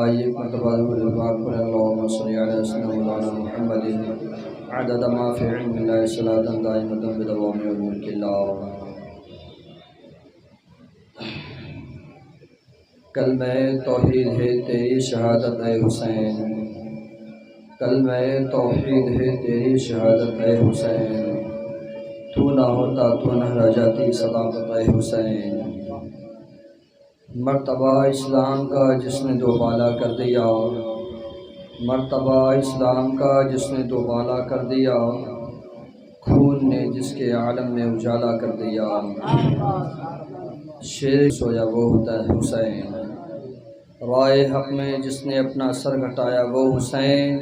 آئیے مرتبہ پاک پر اللہم صلی علی سیدنا مولانا محمد عدد ما فی علم اللہ صلاۃ دائمۃ بدوام ملک اللہ۔ کلمہ توحید ہے تیری شہادت اے حسین، کلمہ توحید ہے تیری شہادت اے حسین، تو نہ ہوتا تو نہ رہ جاتی صداقت اے حسین۔ مرتبہ اسلام کا جس نے دوبالا کر دیا، مرتبہ اسلام کا جس نے دوبالا کر دیا، خون نے جس کے عالم میں اجالا کر دیا، شیر سویا وہ ہوتا ہے حسین، رائے حق میں جس نے اپنا سر گھٹایا وہ حسین،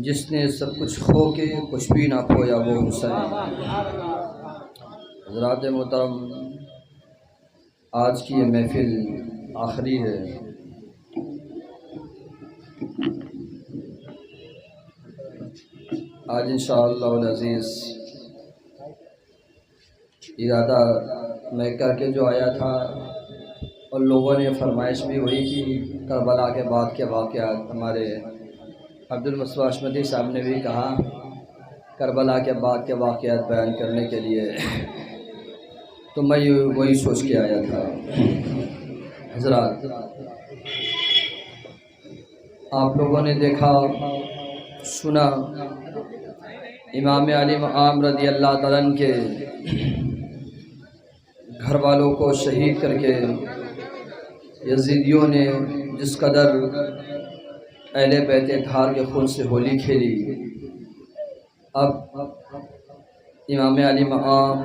جس نے سب کچھ کھو کے کچھ بھی نہ کھویا وہ حسین۔ حضرات محترم، آج کی یہ محفل آخری ہے۔ آج انشاءاللہ العزیز ارادہ میں کر کے جو آیا تھا، اور لوگوں نے فرمائش بھی وہی کی، کربلا کے بعد کے واقعات ہمارے عبدالمصطفیٰ حشمتی صاحب نے بھی کہا کربلا کے بعد کے واقعات بیان کرنے کے لیے، تو میں وہی سوچ کے آیا تھا۔ حضرات، آپ لوگوں نے دیکھا سنا امام علی مقام رضی اللہ تعالیٰ عنہ کے گھر والوں کو شہید کر کے یزیدیوں نے جس قدر اہل بیت اطہار کے خون سے ہولی کھیلی، اب امام علی مقام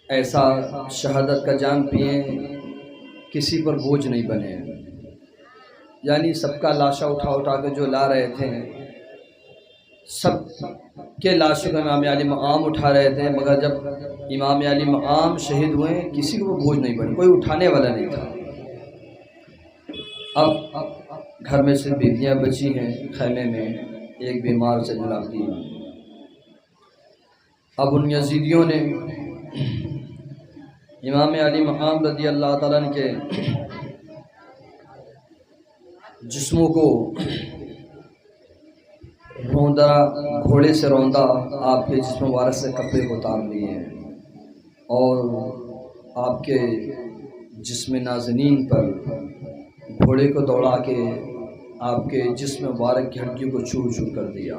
ایسا شہادت کا جام پئیں کسی پر بوجھ نہیں بنے، یعنی سب کا لاشا اٹھا کے جو لا رہے تھے، سب کے لاشوں کو امام علی مقام اٹھا رہے تھے، مگر جب امام علی مقام شہید ہوئے کسی کو وہ بوجھ نہیں بنے، کوئی اٹھانے والا نہیں تھا۔ اب گھر میں صرف بیویاں بچی ہیں، خیمے میں ایک بیمار سے جناب دی۔ اب ان یزیدیوں نے امام علی مقام رضی اللہ تعالیٰ عنہ کے جسموں کو روندا، گھوڑے سے روندا، آپ کے جسم مبارک سے کپڑے کو اتار لیے ہیں، اور آپ کے جسم نازنین پر گھوڑے کو دوڑا کے آپ کے جسم مبارک کی ہڈیوں کو چور چور کر دیا۔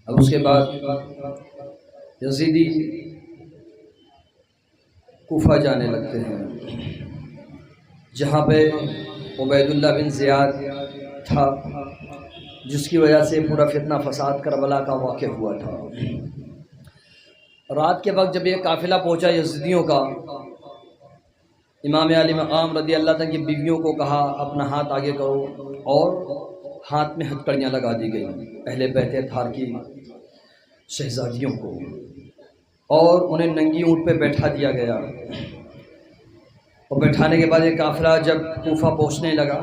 اب اس کے بعد یزیدی کوفہ جانے لگتے ہیں، جہاں پہ عبید اللہ بن زیاد تھا، جس کی وجہ سے پورا فتنہ فساد کربلا کا واقع ہوا تھا۔ رات کے وقت جب یہ قافلہ پہنچا یزیدیوں کا، امام علی مقام رضی اللہ عنہ کی بیویوں کو کہا اپنا ہاتھ آگے کرو، اور ہاتھ میں ہتھکڑیاں لگا دی گئیں اہل بیت اطہار کی شہزادیوں کو، اور انہیں ننگی اونٹ پہ بیٹھا دیا گیا۔ اور بیٹھانے کے بعد یہ قافلہ جب کوفہ پہنچنے لگا،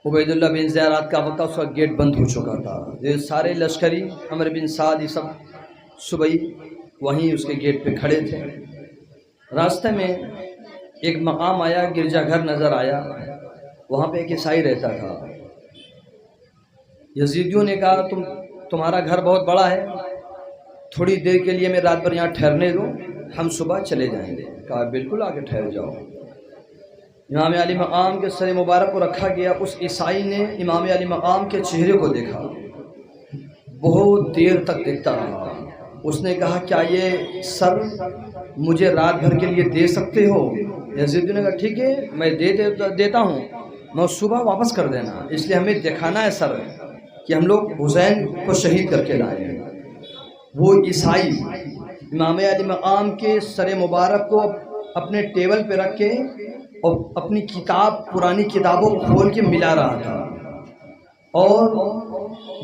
عبید اللہ بن زیاد رات کا وقت، اس کا گیٹ بند ہو چکا تھا، یہ سارے لشکری عمر بن سعد یہ سب صبح وہیں اس کے گیٹ پہ کھڑے تھے۔ راستے میں ایک مقام آیا، گرجا گھر نظر آیا، وہاں پہ ایک عیسائی رہتا تھا۔ یزیدیوں نے کہا تمہارا گھر بہت بڑا ہے، تھوڑی دیر کے لیے میں رات بھر یہاں ٹھہرنے دو، ہم صبح چلے جائیں گے۔ کہا بالکل آگے ٹھہر جاؤ۔ امام علی مقام کے سر مبارک کو رکھا گیا، اس عیسائی نے امام علی مقام کے چہرے کو دیکھا، بہت دیر تک دیکھتا رہا۔ اس نے کہا کیا یہ سر مجھے رات بھر کے لیے دے سکتے ہو؟ یزیدیوں نے کہا ٹھیک ہے، میں دیتا ہوں، میں صبح واپس کر دینا، اس لیے ہمیں دکھانا ہے سر کہ ہم لوگ حسین کو شہید کر کے لائے ہیں۔ وہ عیسائی امام علی مقام کے سر مبارک کو اپنے ٹیبل پہ رکھ کے اور اپنی کتاب، پرانی کتابوں کو کھول کے ملا رہا تھا، اور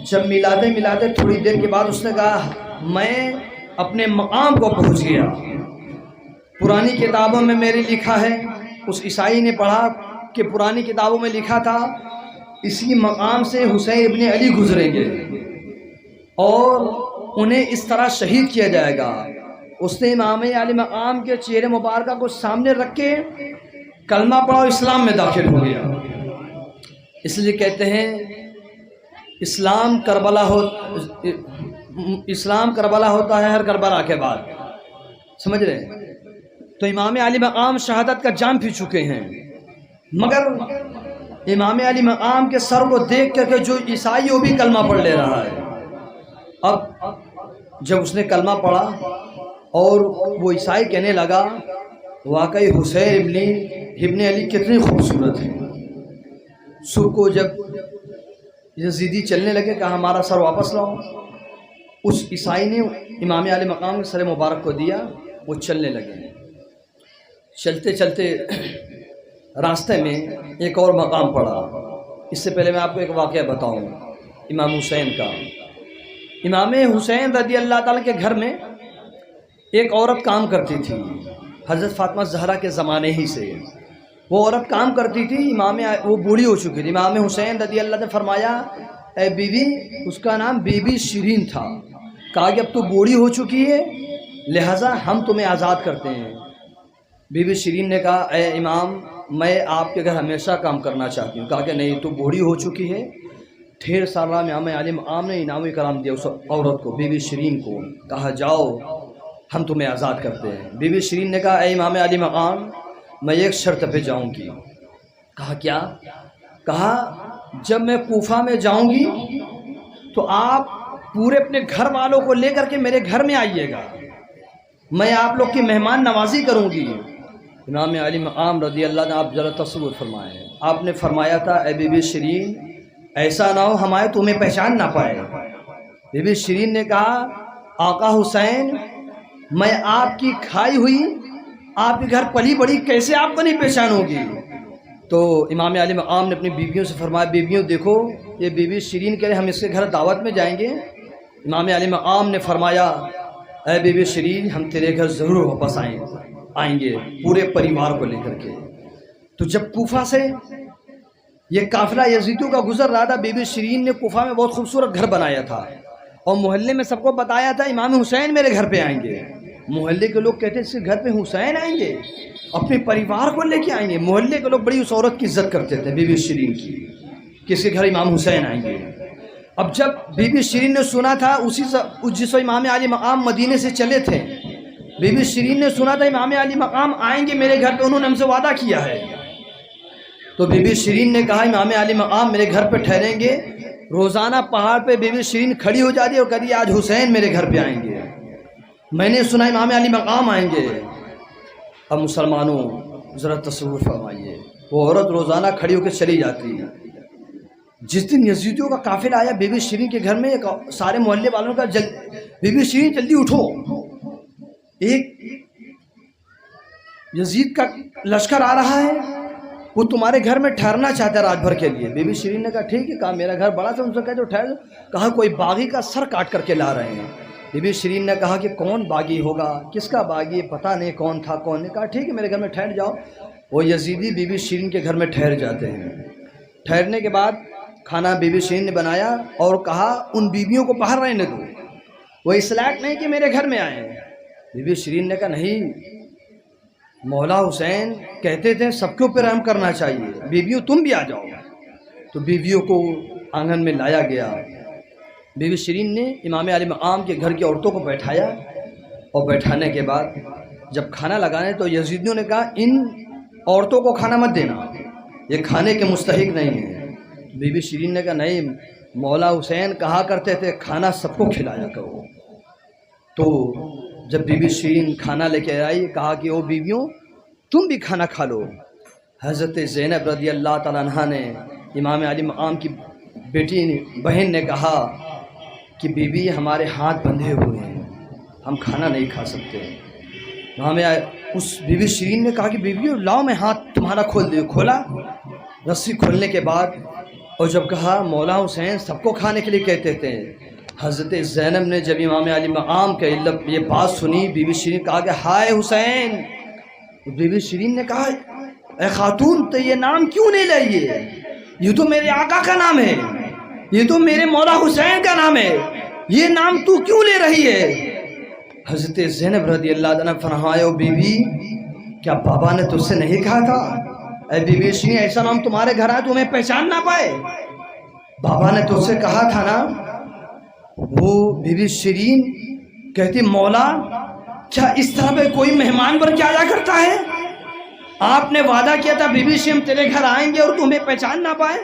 جب ملاتے تھوڑی دیر کے بعد اس نے کہا میں اپنے مقام کو پہنچ گیا، پرانی کتابوں میں میرے لکھا ہے۔ اس عیسائی نے پڑھا کہ پرانی کتابوں میں لکھا تھا اسی مقام سے حسین ابن علی گزریں گے اور انہیں اس طرح شہید کیا جائے گا۔ اس نے امام علی مقام کے چہرے مبارکہ کو سامنے رکھ کے کلمہ پڑھا اور اسلام میں داخل ہو گیا. اس لیے کہتے ہیں اسلام کربلا ہوتا ہے ہر کربلا کے بعد. سمجھ رہے ہیں؟ تو امام علی مقام شہادت کا جام پی چکے ہیں، مگر امام علی مقام کے سر کو دیکھ کر کے جو عیسائی وہ بھی کلمہ پڑھ لے رہا ہے. اب جب اس نے کلمہ پڑھا اور وہ عیسائی کہنے لگا واقعی حسین ابن علی کتنی خوبصورت ہے. سر کو جب یزیدی چلنے لگے کہا ہمارا سر واپس لاؤ. اس عیسائی نے امام علی مقام کے سر مبارک کو دیا، وہ چلنے لگے. چلتے چلتے راستے میں ایک اور مقام پڑا. اس سے پہلے میں آپ کو ایک واقعہ بتاؤں امام حسین کا. امام حسین رضی اللہ تعالیٰ کے گھر میں ایک عورت کام کرتی تھی، حضرت فاطمہ زہرا کے زمانے ہی سے وہ عورت کام کرتی تھی. وہ بوڑھی ہو چکی تھی. امام حسین رضی اللہ نے فرمایا اے بیوی، اس کا نام بی بی شیرین تھا، کہا کہ اب تو بوڑھی ہو چکی ہے لہٰذا ہم تمہیں آزاد کرتے ہیں. بی بی شیرین نے کہا اے امام میں آپ کے گھر ہمیشہ کام کرنا چاہتی ہوں. کہا کہ نہیں، تو بوڑھی ہو چکی ہے. ڈھیر سالہ میں امام علی مقام نے انعام کرام دیا اس عورت کو، بی بی شیرین کو. کہا جاؤ ہم تمہیں آزاد کرتے ہیں. بی بی شیرین نے کہا اے امام علی مقام میں ایک شرط پہ جاؤں گی. کہا کیا؟ کہا جب میں کوفہ میں جاؤں گی تو آپ پورے اپنے گھر والوں کو لے کر کے میرے گھر میں آئیے گا، میں آپ لوگ کی مہمان نوازی کروں گی. امام علی مقام رضی اللہ عنہ آپ ذرا تصور فرمائیں. آپ نے فرمایا تھا اے بی بی شیرین ایسا نہ ہو ہمارے تمہیں پہچان نہ پائے. بی بی شیرین نے کہا آقا حسین میں آپ کی کھائی ہوئی آپ کے گھر پلی بڑی کیسے آپ کو نہیں پہچان ہوگی. تو امام علی مقام نے اپنی بیویوں سے فرمایا بیویوں دیکھو یہ بی بی شیرین کہہ رہے ہم اس کے گھر دعوت میں جائیں گے. امام علی مقام نے فرمایا اے بی بی شیرین ہم تیرے گھر ضرور واپس آئیں گے پورے پریوار کو لے کر کے. تو جب کوفہ سے یہ قافلہ یزیدیوں کا گزر رہا تھا، بی بی شیرین نے کوفہ میں بہت خوبصورت گھر بنایا تھا اور محلے میں سب کو بتایا تھا امام حسین میرے گھر پہ آئیں گے. محلے کے لوگ کہتے ہیں اس کے گھر پہ حسین آئیں گے، اپنے پریوار کو لے کے آئیں گے. محلے کے لوگ بڑی اس عورت کی عزت کرتے تھے بی بی شیرین کی کہ اس کے گھر امام حسین آئیں گے. اب جب بی بی شیرین نے سنا تھا جس امام علی مقام مدینے سے چلے تھے، بی بی شیرین نے سنا تھا امام علی مقام آئیں گے میرے گھر پہ، انہوں نے ہم سے وعدہ کیا ہے. تو بی بی شیرین نے کہا امام علی مقام میرے گھر پہ ٹھہریں گے. روزانہ پہاڑ پہ بی بی شیرین کھڑی ہو جاتی اور کہتی آج حسین میرے گھر پہ آئیں گے، میں نے سنا امام علی مقام آئیں گے. اب مسلمانوں ذرا تصور فرمائیے، وہ عورت روزانہ کھڑی ہو کے چلی جاتی ہے. جس دن یزیدیوں کا قافلہ آیا بی بی شیرین کے گھر میں سارے محلے والوں کا بی بی شیرین جلدی اٹھو، ایک یزید کا لشکر آ رہا ہے، وہ تمہارے گھر میں ٹھہرنا چاہتا ہے رات بھر کے لیے. بی بی شیرین نے کہا ٹھیک ہے. کہا میرا گھر بڑا تھا، ان سے کہا جو ٹھہر. کہا کوئی باغی کا سر کاٹ کر کے لا رہے ہیں. بی بی شیرین نے کہا کہ کون باغی ہوگا، کس کا باغی، پتہ نہیں کون تھا کون نے. کہا ٹھیک ہے میرے گھر میں ٹھہر جاؤ. وہ یزیدی بی بی شیرین کے گھر میں ٹھہر جاتے ہیں. ٹھہرنے کے بعد کھانا بی بی شیرین نے بنایا اور کہا ان بیویوں کو باہر رہنے دو، وہ اس لائق نہیں کہ میرے گھر میں آئیں. بی بی شیرین نے کہا نہیں، مولا حسین کہتے تھے سب کے اوپر رحم کرنا چاہیے، بیویوں تم بھی آ جاؤ. تو بیویوں کو آنگن میں لایا گیا. بی بی شیرین نے امام علی مقام کے گھر کی عورتوں کو بیٹھایا اور بیٹھانے کے بعد جب کھانا لگانے تو یزیدیوں نے کہا ان عورتوں کو کھانا مت دینا، یہ کھانے کے مستحق نہیں ہیں. بی بی شیرین نے کہا نہیں، مولا حسین کہا کرتے تھے کھانا سب کو کھلایا کرو. تو جب بی بی شیرین کھانا لے کے آئی کہا کہ او بیویوں تم بھی کھانا کھا لو. حضرت زینب رضی اللہ تعالیٰ عنہ نے امام علی مقام کی بیٹی بہن نے کہا کہ بی بی ہمارے ہاتھ بندھے ہوئے ہیں، ہم کھانا نہیں کھا سکتے. ہمیں اس بی بی شیرین نے کہا کہ بیویوں لاؤ میں ہاتھ تمہارا کھول دوں. کھولا، رسی کھولنے کے بعد اور جب کہا مولا حسین سب کو کھانے کے لیے کہتے تھے. حضرت زینب نے جب امام علی مقام کے یہ بات سنی، بی بی شیرین کہا کہ ہائے حسین. بی بی شیرین نے کہا اے خاتون تو یہ نام کیوں نہیں لائیے، یہ تو میرے آقا کا نام ہے، یہ تو میرے مولا حسین کا نام ہے، یہ نام تو کیوں لے رہی ہے. حضرت زینب رضی اللہ عنہ فرمایا بی بی کیا بابا نے تجھ سے نہیں کہا تھا اے بی بی شیرین ایسا نام تمہارے گھر آئے تمہیں پہچان نہ پائے؟ بابا نے تجھ سے کہا تھا نا۔ وہ بی بی شیرین کہتی مولا کیا اس طرح پہ کوئی مہمان بن کے آیا کرتا ہے؟ آپ نے وعدہ کیا تھا بی بی شیرین تیرے گھر آئیں گے اور تمہیں پہچان نہ پائے؟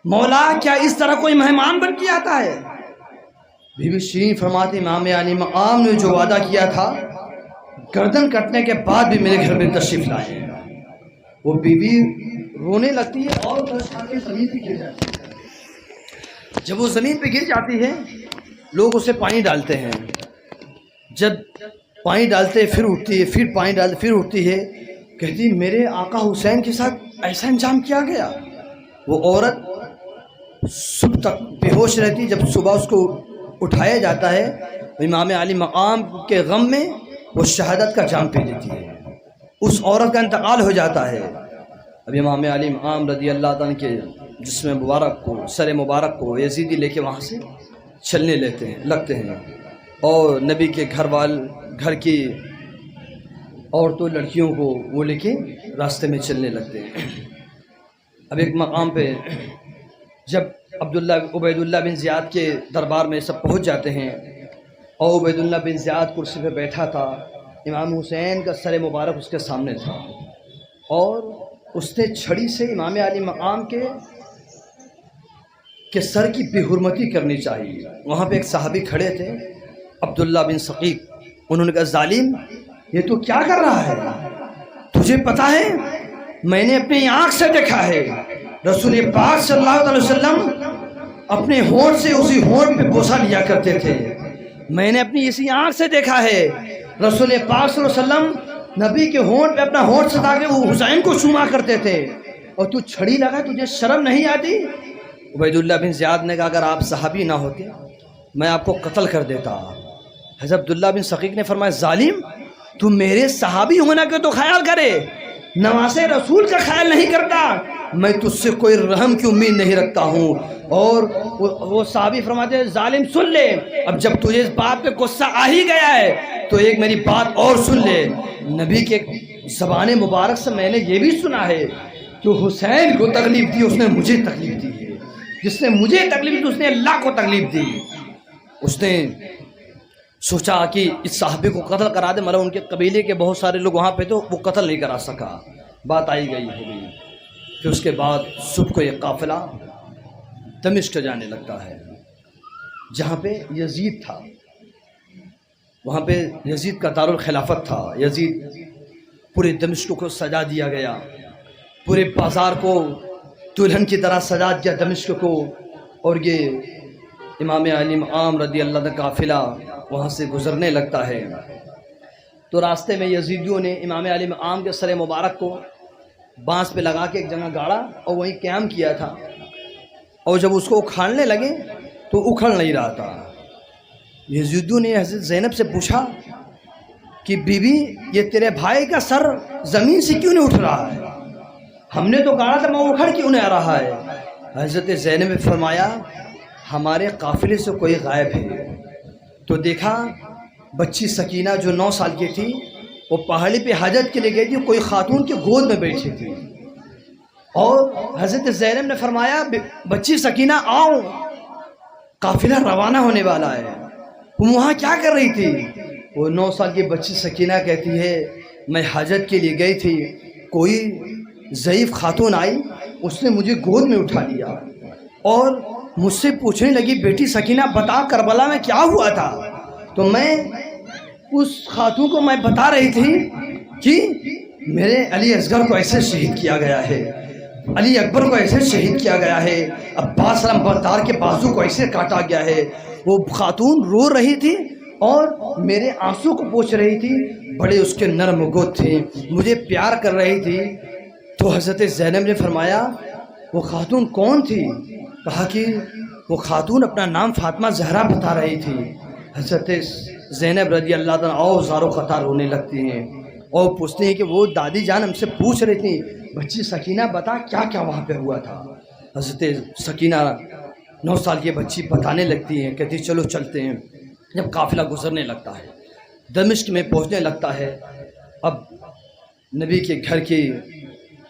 مولا کیا اس طرح کوئی مہمان بن کے آتا ہے؟ بی بی شیرین فرماتی امام علی مقام نے جو وعدہ کیا تھا گردن کٹنے کے بعد بھی میرے گھر میں تشریف لائے۔ وہ بیوی رونے لگتی ہے اور زمین پہ گر جاتی ہے۔ جب وہ زمین پہ گر جاتی ہے لوگ اسے پانی ڈالتے ہیں، جب پانی ڈالتے پھر اٹھتی ہے، پھر پانی ڈالتے پھر اٹھتی ہے، کہتی میرے آقا حسین کے ساتھ ایسا انجام کیا گیا۔ وہ عورت صبح تک بے ہوش رہتی، جب صبح اس کو اٹھایا جاتا ہے امام علی مقام کے غم میں وہ شہادت کا جام پی لیتی ہے، اس عورت کا انتقال ہو جاتا ہے۔ اب امام علی مقام رضی اللہ تعالیٰ کے جسم مبارک کو، سر مبارک کو یزیدی لے کے وہاں سے چلنے لگتے ہیں اور نبی کے گھر کی عورتوں لڑکیوں کو وہ لے کے راستے میں چلنے لگتے ہیں۔ اب ایک مقام پہ جب عبید اللہ بن زیاد کے دربار میں سب پہنچ جاتے ہیں اور عبید اللہ بن زیاد کرسی پہ بیٹھا تھا، امام حسین کا سر مبارک اس کے سامنے تھا اور اس نے چھڑی سے امام علی مقام کے سر کی بے حرمتی کرنی چاہیے۔ وہاں پہ ایک صحابی کھڑے تھے عبداللہ بن ثقیف، انہوں نے کہا ظالم یہ تو کیا کر رہا ہے؟ تجھے پتا ہے میں نے اپنی آنکھ سے دیکھا ہے رسول پاک صلی اللہ علیہ وسلم اپنے ہونٹ سے اسی ہونٹ پہ بوسہ لیا کرتے تھے، میں نے اپنی اسی آنکھ سے دیکھا ہے رسول پاک صلی اللہ علیہ وسلم نبی کے ہونٹ پہ اپنا ہونٹ ستا کے وہ حسین کو چوما کرتے تھے اور تو چھڑی لگا، تجھے شرم نہیں آتی؟ عبید اللہ بن زیاد نے کہا اگر آپ صحابی نہ ہوتے میں آپ کو قتل کر دیتا۔ حضرت عبداللہ بن ثقیف نے فرمایا ظالم تو میرے صحابی ہونا کے تو خیال کرے، نواز رسول کا خیال نہیں کرتا، میں تجھ سے کوئی رحم کی امید نہیں رکھتا ہوں۔ اور وہ صحابی فرماتے ہیں ظالم سن لے، اب جب تجھے اس بات پہ غصہ آ ہی گیا ہے تو ایک میری بات اور سن لے، نبی کے زبان مبارک سے میں نے یہ بھی سنا ہے کہ حسین کو تکلیف دی اس نے مجھے تکلیف دی ہے، جس نے مجھے تکلیف دی اس نے اللہ کو تکلیف دی۔ اس نے سوچا کہ اس صحابی کو قتل کرا دے، مگر ان کے قبیلے کے بہت سارے لوگ وہاں پہ تو وہ قتل نہیں کرا سکا، بات آئی گئی ہو گئی۔ پھر اس کے بعد صبح کو یہ قافلہ دمشق جانے لگتا ہے جہاں پہ یزید تھا، وہاں پہ یزید کا دارالخلافت تھا۔ یزید پورے دمشق کو سجا دیا گیا، پورے بازار کو دلہن کی طرح سجا دیا دمشق کو، اور یہ امام علی مقام رضی اللہ عنہ قافلہ وہاں سے گزرنے لگتا ہے۔ تو راستے میں یزیدیوں نے امام علی مقام کے سر مبارک کو بانس پہ لگا کے ایک جگہ گاڑا اور وہیں قیام کیا تھا، اور جب اس کو اکھاڑنے لگے تو اکھڑ نہیں رہا تھا۔ یزیدیوں نے حضرت زینب سے پوچھا کہ بی بی یہ تیرے بھائی کا سر زمین سے کیوں نہیں اٹھ رہا ہے؟ ہم نے تو گاڑا تھا وہ اکھڑ کیوں نہیں آ رہا ہے؟ حضرت زینب نے فرمایا ہمارے قافلے سے کوئی غائب ہے۔ تو دیکھا بچی سکینہ جو 9 سال کی تھی وہ پہاڑی پہ حاجت کے لیے گئی تھی، کوئی خاتون کے گود میں بیٹھی تھی، اور حضرت زینب نے فرمایا بچی سکینہ آؤ قافلہ روانہ ہونے والا ہے۔ وہاں کیا کر رہی تھی؟ وہ 9 سال کی بچی سکینہ کہتی ہے میں حاجت کے لیے گئی تھی، کوئی ضعیف خاتون آئی، اس نے مجھے گود میں اٹھا لیا اور مجھ سے پوچھنے لگی بیٹی سکینہ بتا کربلا میں کیا ہوا تھا؟ تو میں اس خاتون کو میں بتا رہی تھی کہ میرے علی اصغر کو ایسے شہید کیا گیا ہے، علی اکبر کو ایسے شہید کیا گیا ہے، عباس علمبردار کے بازو کو ایسے کاٹا گیا ہے۔ وہ خاتون رو رہی تھی اور میرے آنسو کو پوچھ رہی تھی، بڑے اس کے نرم گود تھے، مجھے پیار کر رہی تھی۔ تو حضرت زینب نے فرمایا وہ خاتون کون تھی؟ کہا کہ وہ خاتون اپنا نام فاطمہ زہرا بتا رہی تھی۔ حضرت زینب رضی اللہ تعالیٰ اور زارو خطا رونے لگتی ہیں اور پوچھتے ہیں کہ وہ دادی جان ہم سے پوچھ رہی تھی بچی سکینہ بتا کیا کیا وہاں پہ ہوا تھا۔ حضرت سکینہ 9 سال کی بچی بتانے لگتی ہیں، کہتی چلو چلتے ہیں۔ جب قافلہ گزرنے لگتا ہے دمشق میں پہنچنے لگتا ہے، اب نبی کے گھر کی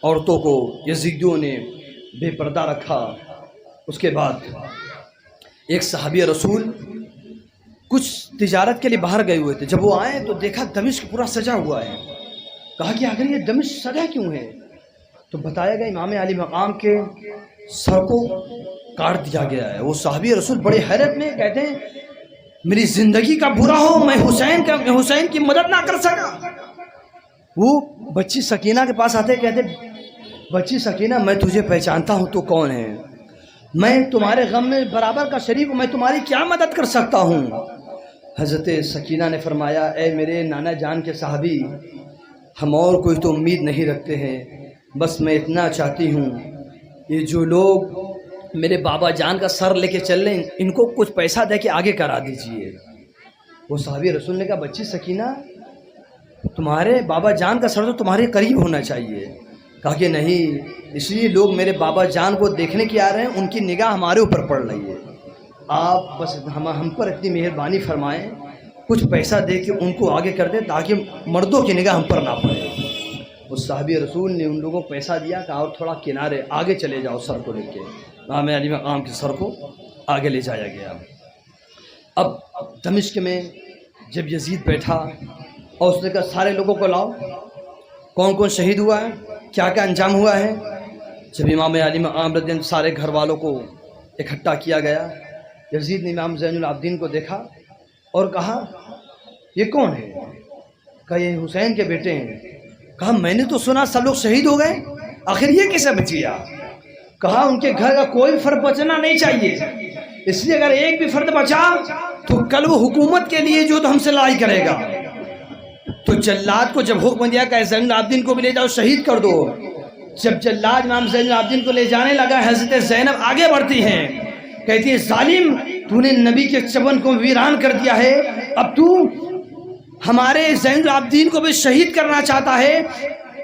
عورتوں کو یزیدیوں نے بے پردہ رکھا۔ اس کے بعد ایک صحابی رسول کچھ تجارت کے لیے باہر گئے ہوئے تھے، جب وہ آئے تو دیکھا دمشق پورا سجا ہوا ہے۔ کہا کہ آخر یہ دمشق سجا کیوں ہے؟ تو بتایا گیا امام علی مقام کے سر کو کاٹ دیا گیا ہے۔ وہ صحابی رسول بڑے حیرت میں کہتے ہیں میری زندگی کا برا ہو، میں حسین کی مدد نہ کر سکا۔ وہ بچی سکینہ کے پاس آتے کہتے بچی سکینہ میں تجھے پہچانتا ہوں، تو کون ہے؟ میں تمہارے غم میں برابر کا شریک ہوں، میں تمہاری کیا مدد کر سکتا ہوں؟ حضرت سکینہ نے فرمایا اے میرے نانا جان کے صحابی، ہم اور کوئی تو امید نہیں رکھتے ہیں، بس میں اتنا چاہتی ہوں یہ جو لوگ میرے بابا جان کا سر لے کے چل رہے ہیں ان کو کچھ پیسہ دے کے آگے کرا دیجئے۔ وہ صحابی رسول نے کہا بچی سکینہ تمہارے بابا جان کا سر تو تمہارے قریب ہونا چاہیے۔ کہا کہ نہیں، اس لیے لوگ میرے بابا جان کو دیکھنے کے آ رہے ہیں، ان کی نگاہ ہمارے اوپر پڑ رہی ہے، آپ بس ہم پر اتنی مہربانی فرمائیں، کچھ پیسہ دے کے ان کو آگے کر دیں تاکہ مردوں کی نگاہ ہم پر نہ پڑے۔ اس صحابی رسول نے ان لوگوں کو پیسہ دیا کہ اور تھوڑا کنارے آگے چلے جاؤ سر کو لے کے۔ امام علی مقام کے سر کو آگے لے جایا گیا۔ اب دمشق میں جب یزید بیٹھا اور اس نے کہا سارے لوگوں کو لاؤ، کون کون شہید ہوا ہے، کیا کیا انجام ہوا ہے۔ جب امام علی مقام رضی اللہ عنہ سارے گھر والوں کو اکٹھا کیا گیا، یزید نے امام زین العابدین کو دیکھا اور کہا یہ کون ہے؟ کہا یہ حسین کے بیٹے ہیں۔ کہا میں نے تو سنا سب لوگ شہید ہو گئے، آخر یہ کیسے بچ گیا؟ کہا ان کے گھر کا کوئی فرد بچنا نہیں چاہیے، اس لیے اگر ایک بھی فرد بچا تو کل وہ حکومت کے لیے جو تو ہم سے لڑائی کرے گا۔ تو جلاد کو جب حکم دیا کہ زین العابدین کو بھی لے جاؤ شہید کر دو، جب جلاد امام زین العابدین کو لے جانے لگا حضرت زینب آگے بڑھتی ہیں، کہتی ہے ظالم تو نے نبی کے چمن کو ویران کر دیا ہے، اب تو ہمارے زین العابدین کو بھی شہید کرنا چاہتا ہے،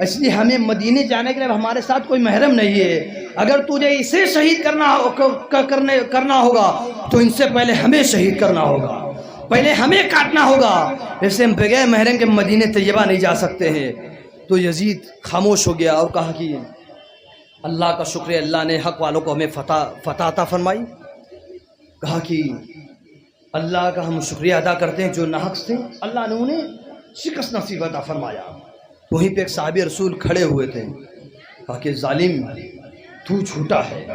اس لیے ہمیں مدینے جانے کے لیے ہمارے ساتھ کوئی محرم نہیں ہے، اگر تجھے اسے شہید کرنا ہوگا تو ان سے پہلے ہمیں شہید کرنا ہوگا، پہلے ہمیں کاٹنا ہوگا، ایسے ہم بغیر محرم کے مدینے طیبہ نہیں جا سکتے ہیں۔ تو یزید خاموش ہو گیا اور کہا کہ اللہ کا شکر ہے اللہ نے حق والوں کو ہمیں فتح عطا فرمائی۔ کہا کہ اللہ کا ہم شکریہ ادا کرتے ہیں جو ناحق تھے اللہ نے انہیں شکست نصیب عطا فرمایا۔ وہیں پہ ایک صحابی رسول کھڑے ہوئے تھے، کہا کہ ظالم تو جھوٹا ہے،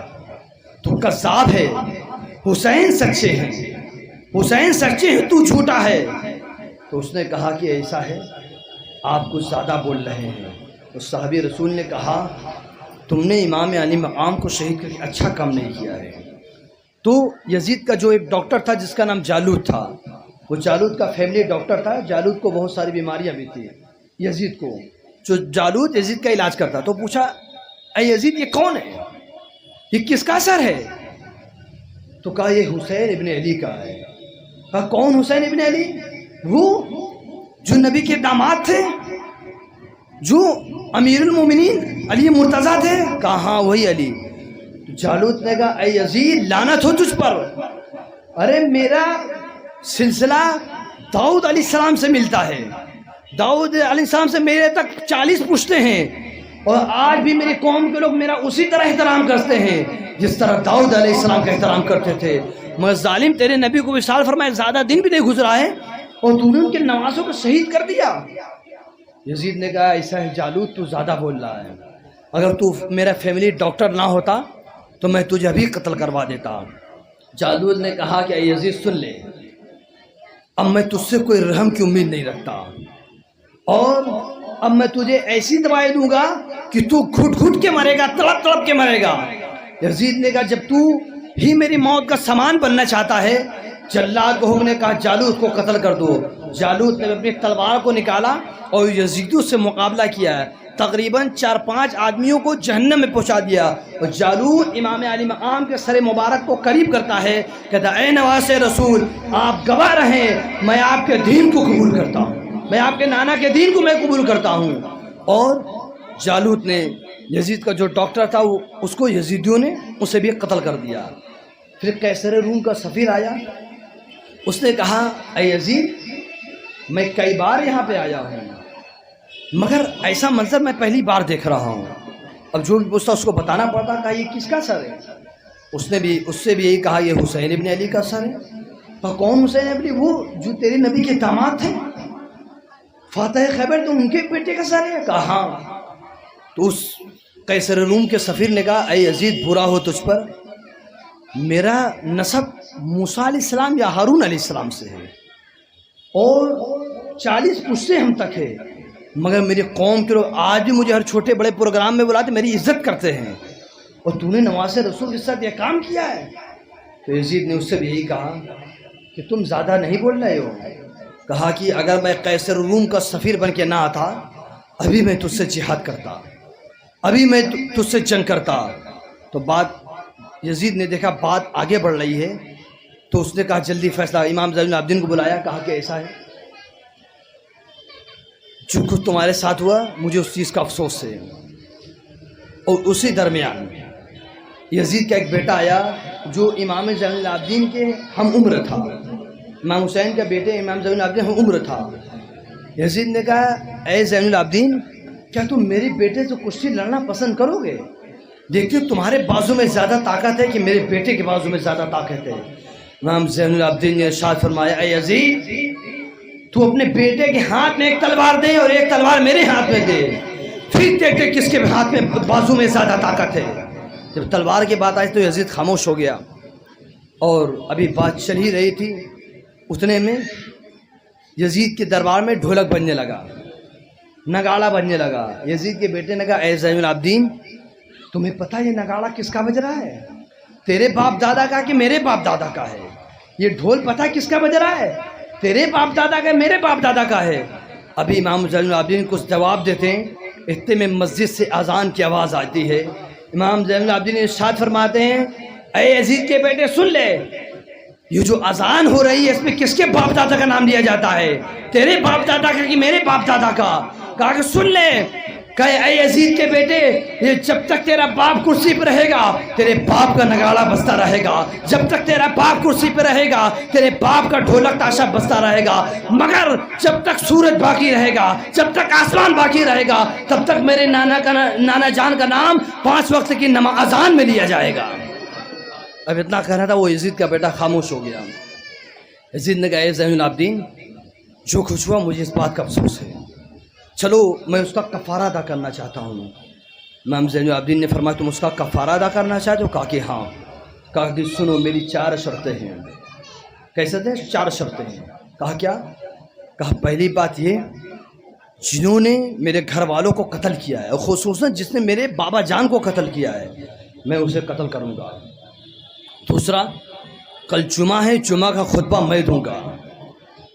تو کذاب ہے، حسین سچے ہیں، حسین سچے ہیں، تو جھوٹا ہے۔ تو اس نے کہا کہ ایسا ہے آپ کچھ زیادہ بول رہے ہیں۔ اس صحابی رسول نے کہا تم نے امام علی مقام کو شہید کر کے اچھا کام نہیں کیا ہے۔ تو یزید کا جو ایک ڈاکٹر تھا جس کا نام جالوت تھا، وہ جالوت کا فیملی ڈاکٹر تھا، جالوت کو بہت ساری بیماریاں بھی تھی، یزید کو جو جالوت یزید کا علاج کرتا، تو پوچھا اے یزید یہ کون ہے، یہ کس کا سر ہے؟ تو کہا یہ حسین ابن علی کا ہے۔ کہا کون حسین ابن علی؟ وہ جو نبی کے داماد تھے، جو امیر المومنین علی مرتضیٰ تھے؟ کہا ہاں وہی علی۔ جالوت نے کہا اے یزید لعنت ہو تجھ پر، ارے میرا سلسلہ داؤد علیہ السلام سے ملتا ہے، داؤد علیہ السلام سے میرے تک 40 پشتے ہیں، اور آج بھی میری قوم کے لوگ میرا اسی طرح احترام کرتے ہیں جس طرح داؤد علیہ السلام کا احترام کرتے تھے۔ مگر ظالم تیرے نبی کو وصال فرمائے زیادہ دن بھی نہیں گزرا ہے اور تو نے ان کے نوازوں کو شہید کر دیا۔ یزید نے کہا ایسا ہے جالوت تو زیادہ بول رہا ہے، اگر تو میرا فیملی ڈاکٹر نہ ہوتا تو میں تجھے ابھی قتل کروا دیتا۔ جالوت نے کہا کہ اے یزید سن لے، اب میں تجھ سے کوئی رحم کی امید نہیں رکھتا، اور اب میں تجھے ایسی دوائیں دوں گا کہ تو گھٹ گھٹ کے مرے گا، تڑپ تڑپ کے مرے گا۔ یزید نے کہا جب تو ہی میری موت کا سامان بننا چاہتا ہے، جلاد کو نے کہا جالوت کو قتل کر دو۔ جالوت نے اپنی تلوار کو نکالا اور یزیدوں سے مقابلہ کیا ہے، تقریباً 4-5 آدمیوں کو جہنم میں پہنچا دیا۔ اور جالوت امام علی مقام کے سر مبارک کو قریب کرتا ہے، کہتا اے نواز رسول آپ گواہ رہیں، میں آپ کے دین کو قبول کرتا ہوں، میں آپ کے نانا کے دین کو میں قبول کرتا ہوں۔ اور جالوت نے یزید کا جو ڈاکٹر تھا اس کو یزیدیوں نے اسے بھی قتل کر دیا۔ پھر قیصر روم کا سفیر آیا، اس نے کہا اے یزید میں کئی بار یہاں پہ آیا ہوں، مگر ایسا منظر میں پہلی بار دیکھ رہا ہوں. اب جو بھی پوچھتا اس کو بتانا پڑتا کہ یہ کس کا سر ہے. اس سے بھی یہی کہا یہ حسین ابن علی کا سر ہے. تو کون حسین ابن علی؟ وہ جو تیرے نبی کے داماد تھے فاتح خیبر، تو ان کے بیٹے کا سر ہے. کہا ہاں. تو اس قیصر روم کے سفیر نے کہا اے یزید برا ہو تجھ پر، میرا نسب موسیٰ علیہ السلام یا ہارون علیہ السلام سے ہے اور 40 پشتے ہم تک ہے، مگر میری قوم کے لوگ آج بھی مجھے ہر چھوٹے بڑے پروگرام میں بلاتے، میری عزت کرتے ہیں، اور تو نے نواز رسول کے ساتھ یہ کام کیا ہے. تو یزید نے اس سے بھی یہی کہا کہ تم زیادہ نہیں بول رہے ہو. کہا کہ اگر میں قیصر روم کا سفیر بن کے نہ آتا ابھی میں تجھ سے جہاد کرتا، ابھی میں تجھ سے جنگ کرتا. تو بات یزید نے دیکھا بات آگے بڑھ رہی ہے تو اس نے کہا جلدی فیصلہ. امام زین العابدین کو بلایا، کہا کہ ایسا ہے جو کچھ تمہارے ساتھ ہوا مجھے اس چیز کا افسوس ہے. اور اسی درمیان یزید کا ایک بیٹا آیا جو امام زین العابدین کے ہم عمر تھا، امام حسین کا بیٹے امام زین العابدین ہم عمر تھا. یزید نے کہا اے زین العابدین کیا تم میرے بیٹے سے کشتی لڑنا پسند کرو گے؟ دیکھتے ہو تمہارے بازو میں زیادہ طاقت ہے کہ میرے بیٹے کے بازو میں زیادہ طاقت ہے. امام زین العابدین نے ارشاد فرمایا اے یزید تو اپنے بیٹے کے ہاتھ میں ایک تلوار دے اور ایک تلوار میرے ہاتھ میں دے، پھر دیکھتے کس کے ہاتھ میں بازو میں زیادہ طاقت ہے. جب تلوار کی بات آئی تو یزید خاموش ہو گیا، اور ابھی بات چل ہی رہی تھی اتنے میں یزید کے دربار میں ڈھولک بجنے لگا، نگاڑا بجنے لگا. یزید کے بیٹے نے کہا اے زین العابدین تمہیں پتہ یہ نگاڑا کس کا بج رہا ہے؟ تیرے باپ دادا کا کہ میرے باپ دادا کا ہے؟ یہ ڈھول پتہ کس کا بج رہا ہے؟ تیرے باپ دادا کا میرے باپ دادا کا ہے. ابھی امام زین العابدین کچھ جواب دیتے ہیں، اتنے میں مسجد سے اذان کی آواز آتی ہے. امام زین العابدین ارشاد فرماتے ہیں اے یزید کے بیٹے سن لے، یہ جو اذان ہو رہی ہے اس میں کس کے باپ دادا کا نام لیا جاتا ہے؟ تیرے باپ دادا کا کہ میرے باپ دادا کا؟ کہا کہ سن لے، کہے اے یزید کے بیٹے یہ جب تک تیرا باپ کرسی پہ رہے گا تیرے باپ کا نگاڑا بجتا رہے گا، جب تک تیرا باپ کرسی پہ رہے گا تیرے باپ کا ڈھولک تاشا بجتا رہے گا، مگر جب تک سورج باقی رہے گا، جب تک آسمان باقی رہے گا تب تک میرے نانا جان کا نام 5 وقت کی اذان میں لیا جائے گا. اب اتنا کہہ رہا تھا وہ یزید کا بیٹا خاموش ہو گیا. یزید نے کہا اے زین العابدین جو کچھ ہوا مجھے اس بات کا افسوس ہے، چلو میں اس کا کفارہ ادا کرنا چاہتا ہوں. امام زین العابدین نے فرمایا تم اس کا کفارہ ادا کرنا چاہتے ہو؟ کہا کہ ہاں. کہا کہ سنو میری 4 شرطیں ہیں. کیسے تھے؟ 4 شرطیں ہیں. کہا کیا؟ کہا پہلی بات یہ جنہوں نے میرے گھر والوں کو قتل کیا ہے اور خصوصاً جس نے میرے بابا جان کو قتل کیا ہے میں اسے قتل کروں گا. دوسرا کل جمعہ ہے، جمعہ کا خطبہ میں دوں گا.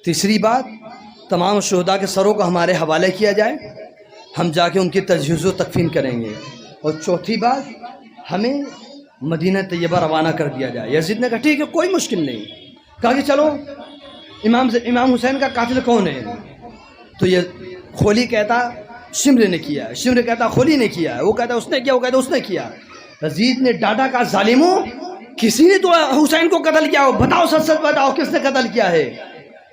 تیسری بات تمام شہداء کے سروں کو ہمارے حوالے کیا جائے، ہم جا کے ان کی تجہیز و تکفین کریں گے. اور چوتھی بات ہمیں مدینہ طیبہ روانہ کر دیا جائے. یزید نے کہا ٹھیک ہے کوئی مشکل نہیں. کہا کہ چلو امام حسین کا قاتل کون ہے؟ تو یہ خولی کہتا شمر نے کیا ہے، شمر کہتا خولی نے کیا ہے، وہ کہتا اس نے کیا، وہ کہتا اس نے کیا. یزید نے ڈاٹا کا ظالموں کسی نے تو حسین کو قتل کیا ہو، بتاؤ سچ سچ بتاؤ کس نے قتل کیا ہے.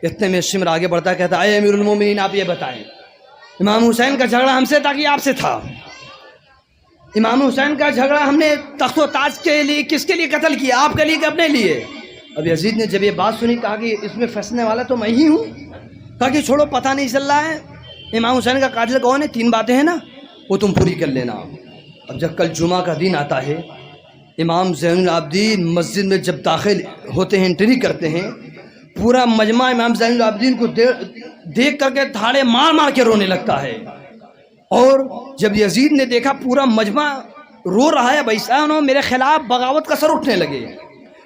اتنے میں شمر آگے بڑھتا کہتا اے امیر المومنین آپ یہ بتائیں امام حسین کا جھگڑا ہم سے تھا کہ آپ سے تھا؟ امام حسین کا جھگڑا ہم نے تخت و تاج کے لیے کس کے لیے قتل کیا، آپ کے لیے کہ اپنے لیے؟ اب یزید نے جب یہ بات سنی کہا کہ اس میں فیصلنے والا تو میں ہی ہوں. کہا کہ چھوڑو پتہ نہیں چل رہا ہے امام حسین کا قاتل کون ہے، 3 باتیں ہیں نا وہ تم پوری کر لینا. اب جب کل جمعہ کا دن آتا ہے امام زین العابدین مسجد میں جب داخل ہوتے ہیں انٹری کرتے ہیں پورا مجمع امام زین العابدین کو دیکھ کر کے دھاڑے مار مار کے رونے لگتا ہے. اور جب یزید نے دیکھا پورا مجمع رو رہا ہے بھائی صاحب میرے خلاف بغاوت کا سر اٹھنے لگے.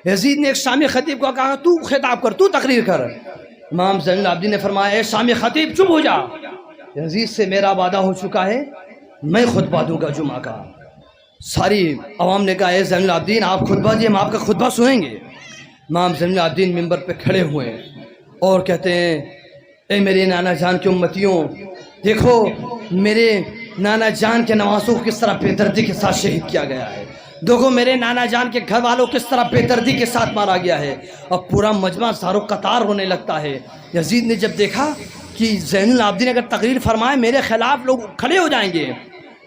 یزید نے ایک شامی خطیب کو کہا تو خطاب کر، تو تقریر کر. امام زین العابدین نے فرمایا اے شامی خطیب چپ ہو جا، یزید سے میرا وعدہ ہو چکا ہے میں خطبہ دوں گا جمعہ کا. ساری عوام نے کہا اے زین العابدین آپ خطبہ دیے، ہم آپ کا خطبہ سنیں گے. امام زین العابدین ممبر پہ کھڑے ہوئے اور کہتے ہیں اے میرے نانا جان کے امتیوں دیکھو میرے نانا جان کے نواسوں کو کس طرح بے دردی کے ساتھ شہید کیا گیا ہے، دیکھو میرے نانا جان کے گھر والوں کس طرح بے دردی کے ساتھ مارا گیا ہے. اور پورا مجمع زارو قطار ہونے لگتا ہے. یزید نے جب دیکھا کہ زین العابدین اگر تقریر فرمائے میرے خلاف لوگ کھڑے ہو جائیں گے.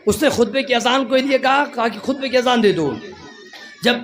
اس نے خطبے کی اذان کو لیے کہا کہ خطبے کی اذان دے دو. جب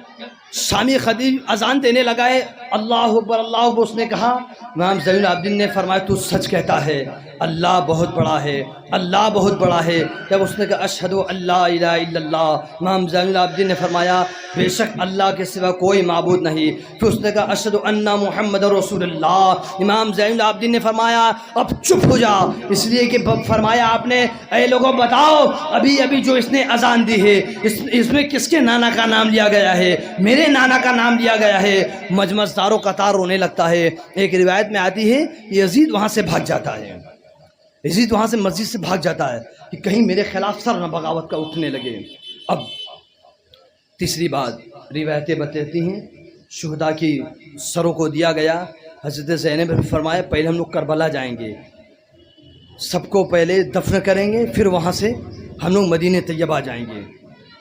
شامی خطیب اذان دینے لگا ہے اللہ اکبر اللہ اکبر، اس نے کہا، امام زین العابدین نے فرمایا تو سچ کہتا ہے، اللہ بہت بڑا ہے، اللہ بہت بڑا ہے. جب اس نے کہا اشہد ان لا الہ الا اللہ، امام زین العابدین نے فرمایا بے شک اللہ کے سوا کوئی معبود نہیں. پھر اس نے کہا اشہد ان محمد رسول اللہ. امام زین العابدین نے فرمایا اب چپ ہو جا، اس لیے کہ فرمایا آپ نے اے لوگوں بتاؤ ابھی جو اس نے اذان دی ہے اس میں کس کے نانا کا نام لیا گیا ہے؟ میرے نانا کا نام لیا گیا ہے. مجمع دار و قطار رونے لگتا ہے. ایک روایت میں آتی ہے یزید وہاں سے بھاگ جاتا ہے، یزید وہاں سے مسجد سے بھاگ جاتا ہے کہ کہیں میرے خلاف سر نہ بغاوت کا اٹھنے لگے. اب تیسری بات روایتیں بتاتی ہیں شہداء کی سروں کو دیا گیا. حضرت زینب نے فرمایا پہلے ہم لوگ کربلا جائیں گے، سب کو پہلے دفن کریں گے، پھر وہاں سے ہم لوگ مدینہ طیبہ جائیں گے.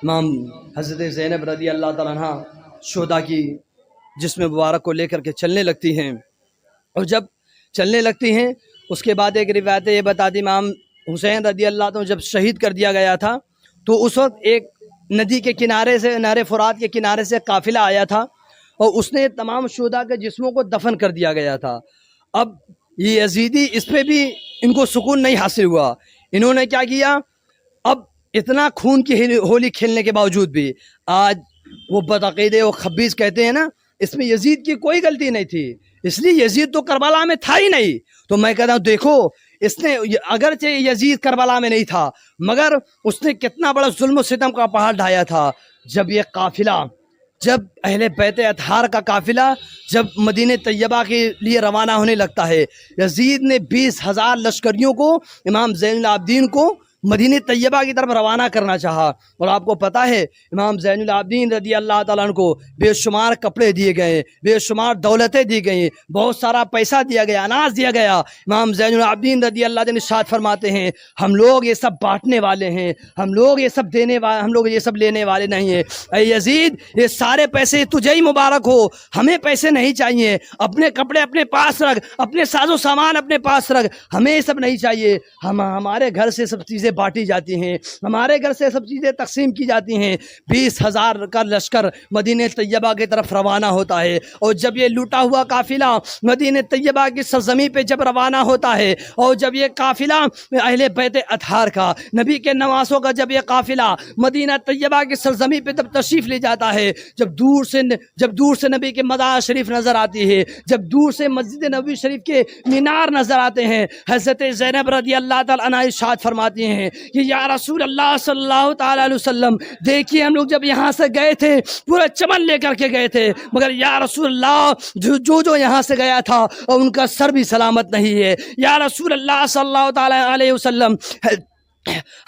امام حضرت زینب رضی اللہ تعالیٰ عنہ شہداء کی جسم مبارک کو لے کر کے چلنے لگتی ہیں، اور جب چلنے لگتی ہیں اس کے بعد ایک روایت یہ بتاتی امام حسین رضی اللہ عنہ جب شہید کر دیا گیا تھا تو اس وقت ایک ندی کے کنارے سے، نہر فرات کے کنارے سے قافلہ آیا تھا اور اس نے تمام شہداء کے جسموں کو دفن کر دیا گیا تھا. اب یہ یزیدی اس پہ بھی ان کو سکون نہیں حاصل ہوا. انہوں نے کیا کیا، اب اتنا خون کی ہولی کھیلنے کے باوجود بھی آج وہ بدعقیدے و خبیث کہتے ہیں نا، اس میں یزید کی کوئی غلطی نہیں تھی، اس لیے یزید تو کربلا میں تھا ہی نہیں. تو میں کہتا ہوں دیکھو اس نے اگرچہ یزید کربلا میں نہیں تھا مگر اس نے کتنا بڑا ظلم و ستم کا پہاڑ ڈھایا تھا. جب یہ قافلہ، جب اہل بیت اطہار کا قافلہ جب مدینہ طیبہ کے لیے روانہ ہونے لگتا ہے، یزید نے 20,000 لشکریوں کو امام زین العابدین کو مدینہ طیبہ کی طرف روانہ کرنا چاہا. اور آپ کو پتہ ہے امام زین العابدین رضی اللہ تعالیٰ عنہ کو بے شمار کپڑے دیے گئے، بے شمار دولتیں دی گئیں، بہت سارا پیسہ دیا گیا، اناج دیا گیا. امام زین العابدین رضی اللہ عنہ ارشاد فرماتے ہیں ہم لوگ یہ سب بانٹنے والے ہیں، ہم لوگ یہ سب دینے والے، ہم لوگ یہ سب لینے والے نہیں ہیں. اے یزید یہ سارے پیسے تجھے ہی مبارک ہو، ہمیں پیسے نہیں چاہیے. اپنے کپڑے اپنے پاس رکھ، اپنے ساز و سامان اپنے پاس رکھ، ہمیں یہ سب نہیں چاہیے. ہمارے گھر سے سب چیزیں بانٹی جاتی ہیں، ہمارے گھر سے سب چیزیں تقسیم کی جاتی ہیں. 20,000 کا لشکر مدینہ طیبہ کی طرف روانہ ہوتا ہے. اور جب یہ لوٹا ہوا قافلہ مدینہ طیبہ کی سرزمین پہ جب روانہ ہوتا ہے، اور جب یہ قافلہ اہل بیت اطہار کا، نبی کے نواسوں کا جب یہ قافلہ مدینہ طیبہ کی سرزمین پہ جب تشریف لے جاتا ہے، جب دور سے نبی کے مزار شریف نظر آتی ہے، جب دور سے مسجد نبوی شریف کے مینار نظر آتے ہیں، حضرت زینب رضی اللہ تعالی عنہا ارشاد فرماتی ہیں کہ یا رسول اللہ صلی اللہ تعالی علیہ وسلم دیکھیے ہم لوگ جب یہاں سے گئے تھے پورا چمن لے کر کے گئے تھے، مگر یا رسول اللہ جو یہاں سے گیا تھا اور ان کا سر بھی سلامت نہیں ہے. یا رسول اللہ صلی اللہ تعالی علیہ وسلم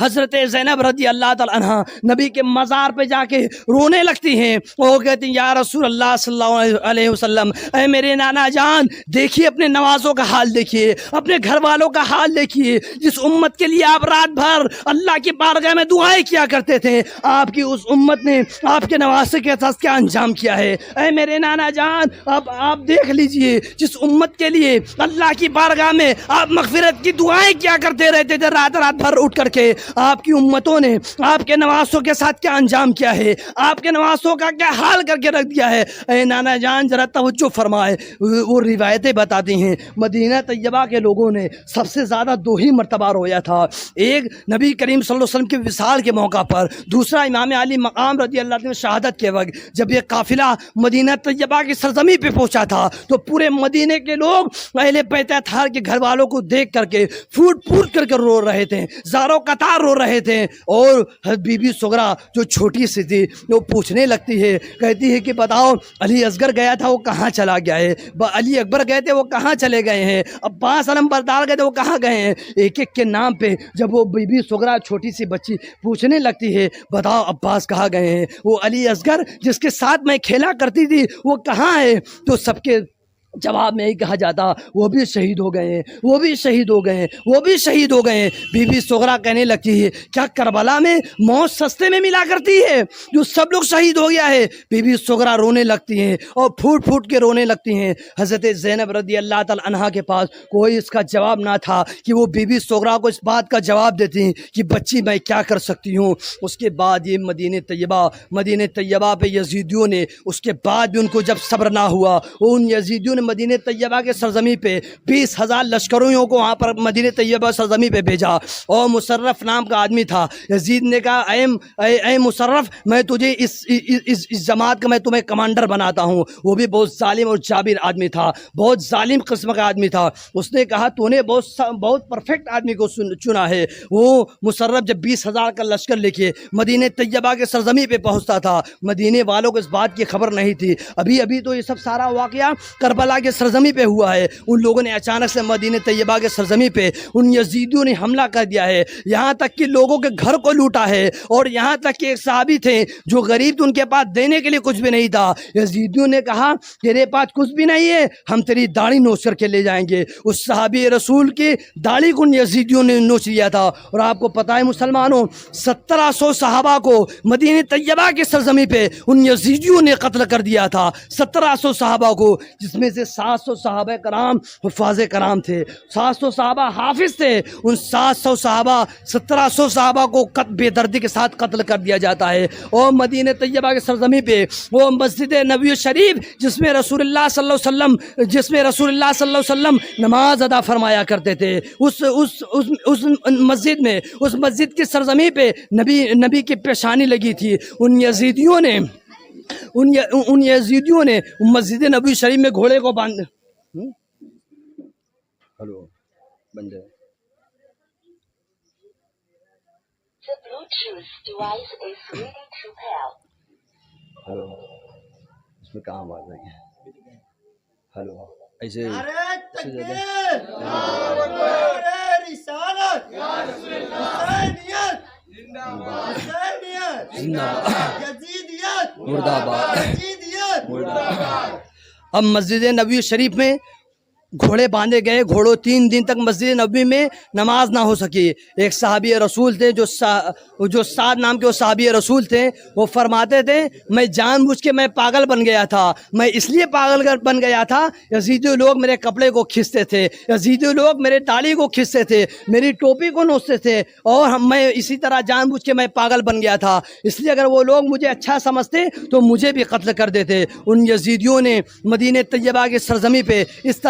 حضرت زینب رضی اللہ تعالی عنہ نبی کے مزار پہ جا کے رونے لگتی ہیں. وہ کہتی ہیں یا رسول اللہ صلی اللہ علیہ وسلم اے میرے نانا جان دیکھیے اپنے نوازوں کا حال دیکھیے، اپنے گھر والوں کا حال دیکھیے، جس امت کے لیے آپ رات بھر اللہ کی بارگاہ میں دعائیں کیا کرتے تھے، آپ کی اس امت نے آپ کے نواسے کے ساتھ کیا انجام کیا ہے. اے میرے نانا جان اب آپ دیکھ لیجئے جس امت کے لیے اللہ کی بارگاہ میں آپ مغفرت کی دعائیں کیا کرتے رہتے تھے رات بھر اٹھ کر کے، آپ کی امتوں نے آپ کے نواسوں کے ساتھ کیا انجام کیا ہے، آپ کے نواسوں کا کیا حال کر کے رکھ دیا ہے. اے نانا جان ذرا توجہ فرمائے. وہ روایتیں بتاتی ہیں مدینہ طیبہ کے لوگوں نے سب سے زیادہ 2 ہی مرتبہ رویا تھا، ایک نبی کریم صلی اللہ علیہ وسلم کے وصال کے موقع پر، دوسرا امام علی مقام رضی اللہ عنہ شہادت کے وقت. جب یہ قافلہ مدینہ طیبہ کی سرزمین پہ پہنچا تھا تو پورے مدینے کے لوگ اہل بیت اطہار کے گھر والوں کو دیکھ کر کے پھوٹ کر کے رو رہے تھے، زاروں قطار رو رہے تھے. اور بی بی سغرا جو چھوٹی سی تھی وہ پوچھنے لگتی ہے، کہتی ہے کہ بتاؤ علی اصغر گیا تھا وہ کہاں چلا گیا ہے، علی اکبر گئے تھے وہ کہاں چلے گئے ہیں، عباس علمبردار گئے تھے وہ کہاں گئے ہیں. ایک ایک کے نام پہ جب وہ بی بی سغرا چھوٹی سی بچی پوچھنے لگتی ہے بتاؤ عباس کہاں گئے ہیں، وہ علی اصغر جس کے ساتھ میں کھیلا کرتی تھی وہ کہاں ہے. تو جواب میں یہی کہا جاتا وہ بھی شہید ہو گئے ہیں، وہ بھی شہید ہو گئے ہیں، وہ بھی شہید ہو گئے ہیں۔ بی بی سغرا کہنے لگتی ہے کیا کربلا میں موت سستے میں ملا کرتی ہے جو سب لوگ شہید ہو گیا ہے؟ بی بی سغرا رونے لگتی ہیں اور پھوٹ پھوٹ کے رونے لگتی ہیں۔ حضرت زینب رضی اللہ تعالی عنہا کے پاس کوئی اس کا جواب نہ تھا کہ وہ بی بی سغرا کو اس بات کا جواب دیتی ہیں کہ بچی میں کیا کر سکتی ہوں۔ اس کے بعد یہ مدینہ طیبہ پہ یزیدیوں نے اس کے بعد بھی ان کو جب صبر نہ ہوا، ان یزیدیوں نے مدینہ طیبہ کے سرزمین پہ 20,000 لشکریوں کو وہاں پر مدینہ طیبہ سرزمین پہ بھیجا، اور مصرف نام کا آدمی تھا۔ یزید نے کہا اے مصرف، میں تجھے اس جماعت کا میں تمہیں کمانڈر بناتا ہوں۔ وہ بھی بہت ظالم اور جابر آدمی تھا، بہت ظالم قسم کا آدمی تھا۔ اس نے کہا تو نے بہت پرفیکٹ آدمی کو چنا ہے۔ وہ مصرف جب 20,000 کا لشکر لے کے مدینہ طیبہ کے سرزمین پہ پہنچتا تھا، مدینے والوں کو اس بات کی خبر نہیں تھی۔ ابھی تو یہ سب سارا واقعہ کربلا کے سرزمین پہ ہوا ہے۔ ان لوگوں نے اچانک سے مدینہ طیبہ کے سرزمین پہ ان یزیدیوں نے حملہ کر دیا ہے، یہاں تک کہ لوگوں کے گھر کو لوٹا ہے، اور یہاں تک کہ ایک صحابی تھے جو غریب تھے، ان کے پاس دینے کے لیے کچھ بھی نہیں تھا۔ یزیدیوں نے کہا تیرے پاس کچھ بھی نہیں ہے، ہم تیری داڑھی نوچ کر کے لے جائیں گے۔ اس صحابی رسول کی داڑھی کو ان یزیدیوں نے نوچ لیا تھا۔ اور آپ کو پتہ ہے مسلمانوں، 1700 صحابہ کو مدینہ طیبہ کے سرزمین پہ ان یزیدیوں نے قتل کر دیا تھا، 1700 صحابہ کو، جس میں سے 700 صحابہ کرام حفاظ کرام تھے، 700 صحابہ حافظ تھے۔ ان 1700 صحابہ کو بے دردی کے ساتھ قتل کر دیا جاتا ہے۔ اور مدینہ طیبہ کے سرزمین پہ وہ مسجد نبوی شریف جس میں رسول اللہ صلی اللہ علیہ وسلم نماز ادا فرمایا کرتے تھے، اس مسجد کی سرزمین پہ نبی کی پیشانی لگی تھی۔ ان یزیدیوں نے مسجد نبوی شریف میں گھوڑے کو باندھ اس میں کہاں آواز آئی ہے؟ ہلو ایسے اب مسجد نبوی شریف میں گھوڑے باندھے گئے، گھوڑوں 3 دن تک مسجد نبوی میں نماز نہ ہو سکی۔ ایک صحابی رسول تھے جو سعد نام کے وہ صحابی رسول تھے، وہ فرماتے تھے میں جان بوجھ کے میں پاگل بن گیا تھا، میں اس لیے پاگل بن گیا تھا، یزیدی لوگ میرے کپڑے کو کھینچتے تھے، یزیدی لوگ میرے داڑھی کو کھینچتے تھے، میری ٹوپی کو نوچتے تھے، اور میں اسی طرح جان بوجھ کے میں پاگل بن گیا تھا، اس لیے اگر وہ لوگ مجھے اچھا سمجھتے تو مجھے بھی قتل کر دیتے۔ ان یزیدیوں نے مدینہ طیبہ کے سرزمین پہ اس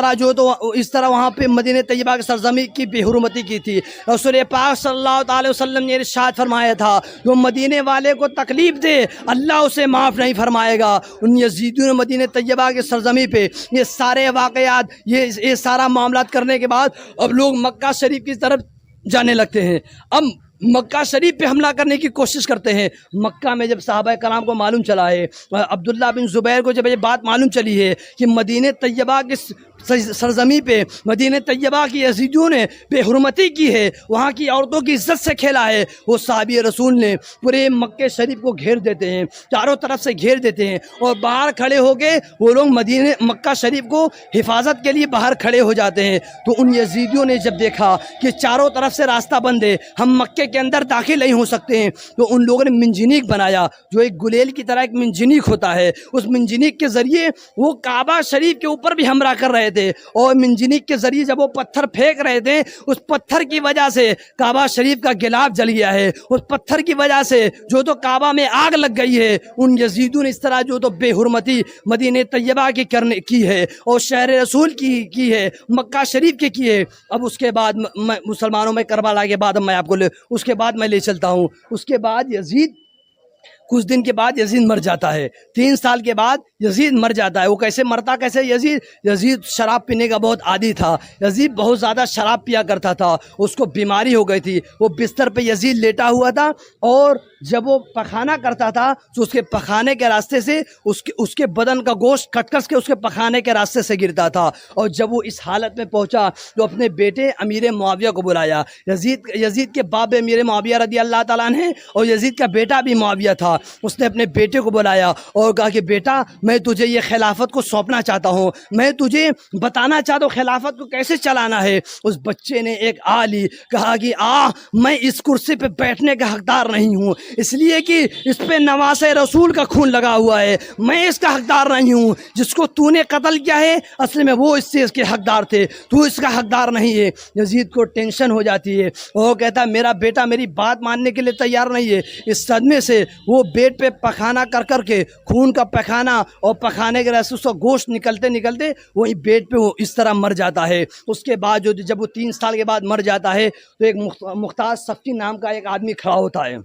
طرح وہاں پہ مدینہ طیبہ کے سرزمین کی بے حرمتی کی تھی۔ رسول پاک صلی اللہ علیہ وسلم نے ارشاد فرمایا تھا جو مدینے والے کو تکلیف دے اللہ اسے معاف نہیں فرمائے گا۔ ان یزیدیوں نے مدینہ طیبہ کے سرزمین پہ یہ سارے واقعات، یہ سارا معاملات کرنے کے بعد اب لوگ مکہ شریف کی طرف جانے لگتے ہیں، اب مکہ شریف پہ حملہ کرنے کی کوشش کرتے ہیں۔ مکہ میں جب صحابہ کرام کو معلوم چلا ہے، عبداللہ بن زبیر کو جب یہ بات معلوم چلی ہے کہ مدینہ طیبہ کے سرزمین پہ مدینہ طیبہ کی یزیدیوں نے بے حرمتی کی ہے، وہاں کی عورتوں کی عزت سے کھیلا ہے، وہ صحابی رسول نے پورے مکہ شریف کو گھیر دیتے ہیں، چاروں طرف سے گھیر دیتے ہیں، اور باہر کھڑے ہو کے وہ لوگ مکہ شریف کو حفاظت کے لیے باہر کھڑے ہو جاتے ہیں۔ تو ان یزیدیوں نے جب دیکھا کہ چاروں طرف سے راستہ بند ہے، ہم مکے کے اندر داخل نہیں ہو سکتے ہیں، تو ان لوگوں نے منجنیق بنایا، جو ایک گلیل کی طرح ایک منجنیق ہوتا ہے، اس منجنیق کے ذریعے وہ کعبہ شریف کے اوپر بھی حملہ کر رہے تھے، اور منجنیق کے ذریعے جب وہ پتھر پھینک رہے تھے، اس پتھر کی وجہ سے کعبہ شریف کا غلاف جل گیا ہے، اس پتھر کی وجہ سے جو تو کعبہ میں آگ لگ گئی ہے۔ ان یزیدوں نے اس طرح جو تو بے حرمتی مدینہ طیبہ کی ہے، اور شہر رسول کی ہے، مکہ شریف کی ہے۔ اب اس کے بعد مسلمانوں میں کربلا کے بعد میں آپ کو اس کے بعد میں لے چلتا ہوں۔ اس کے بعد یزید کچھ دن کے بعد یزید مر جاتا ہے، 3 سال کے بعد یزید مر جاتا ہے۔ وہ کیسے مرتا کیسے یزید شراب پینے کا بہت عادی تھا، یزید بہت زیادہ شراب پیا کرتا تھا، اس کو بیماری ہو گئی تھی، وہ بستر پہ یزید لیٹا ہوا تھا، اور جب وہ پخانہ کرتا تھا تو اس کے پخانے کے راستے سے اس کے بدن کا گوشت کٹ کے اس کے پخانے کے راستے سے گرتا تھا، اور جب وہ اس حالت میں پہنچا تو اپنے بیٹے امیر معاویہ کو بلایا۔ یزید کے باپ امیر معاویہ رضی اللہ تعالیٰ عنہ، اور یزید کا بیٹا بھی معاویہ تھا، اس نے اپنے بیٹے کو بلایا اور کہا کہ بیٹا میں تجھے یہ خلافت کو سونپنا چاہتا ہوں، میں تجھے بتانا چاہتا ہوں خلافت کو کیسے چلانا ہے۔ اس بچے نے ایک لی کہا کہ میں اس کرسی پہ بیٹھنے کا حقدار نہیں ہوں، اس لیے کہ اس پہ نواسۂ رسول کا خون لگا ہوا ہے، میں اس کا حقدار نہیں ہوں۔ جس کو تو نے قتل کیا ہے اصل میں وہ اس چیز کے حقدار تھے، تو اس کا حقدار نہیں ہے۔ یزید کو ٹینشن ہو جاتی ہے، وہ کہتا ہے میرا بیٹا میری بات ماننے کے لیے تیار نہیں ہے۔ اس صدمے سے وہ بیٹ پہ پخانہ کر کر کے خون کا پخانہ اور پخانے کے راستے سے گوشت نکلتے نکلتے وہی بیٹ پہ وہ اس طرح مر جاتا ہے۔ اس کے بعد جب وہ 3 سال کے بعد مر جاتا ہے تو ایک مختار سقفی نام کا ایک آدمی کھڑا ہوتا ہے،